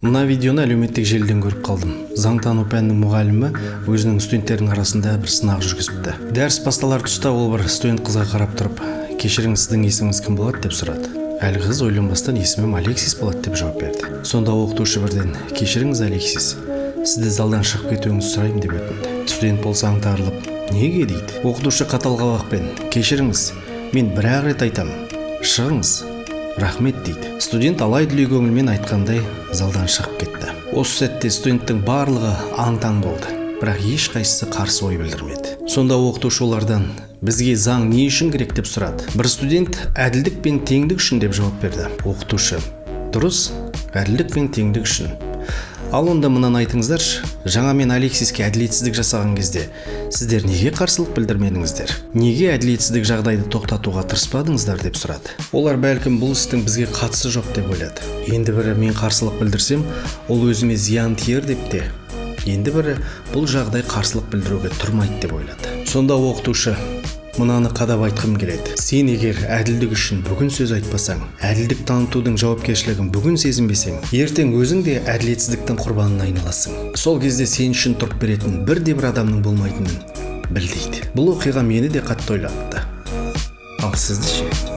Мына видеоны әлеуметтік желіден көріп қалдым. Заңтану пәнінің мұғалімі өзінің студенттердің арасында бір сынақ жүргізіпті. Дәріс басталар тұста ол бір студент қызға қарап тұрып, "Кешіріңіз, сіздің есіміңіз кім болады?" деп сұрады. Әлгі қыз ойланбастан "Есімім Алексис болады" деп жауап берді. Сонда оқытушы бірден "Кешіріңіз, Алексис, сізді залдан шығып кетуіңізді сұраймын" деп өтінді. Студент болса аңтарылып "Неге?" дейді. Оқытушы қатал қабақпен "Кешіріңіз, мен бір-ақ рет айтамын, шығыңыз, рахмет" дейді. Студент алай-дүлей көңілмен айтқандай залдан шығып кетті. Осы сәтте студенттің барлығы аң-таң болды, бірақ ешқайсысы қарсы ой білдірмеді. Сонда оқытушы олардан "Бізге заң не үшін керек?" деп сұрады. Бір студент "Әділдік пен теңдік үшін" деп жауап берді. Оқытушы "Дұрыс, әділдік пен теңдік үшін. Ал онда мынаны айтыңыздаршы, жаңа мен Алексиске әділетсіздік жасаған кезде сіздер неге қарсылық білдірмедіңіздер? Неге әділетсіздік жағдайды тоқтатуға тырыспадыңыздар?" деп сұрады. Олар бәлкім бұл істің бізге қатысы жоқ деп ойлады. Енді бірі "Мен қарсылық білдірсем, ол өзіме зиян тиер" деп те. Енді бірі "Бұл жағдай қарсылық білдіруге тұрмайды" деп ойлады. Сонда оқытушы "Мынаны қадап айтқым келеді. Сен егер әділдік үшін бүгін сөз айтпасаң, әділдік танытудың жауапкершілігін бүгін сезінбесең, ертең өзің де әділетсіздіктің құрбанына айналасың. Сол кезде сен үшін тұрып беретін бірде бір адамның болмайтынын біл" дейді. Бұл оқиға мені де қатты ойлатты. Ал сізді ше?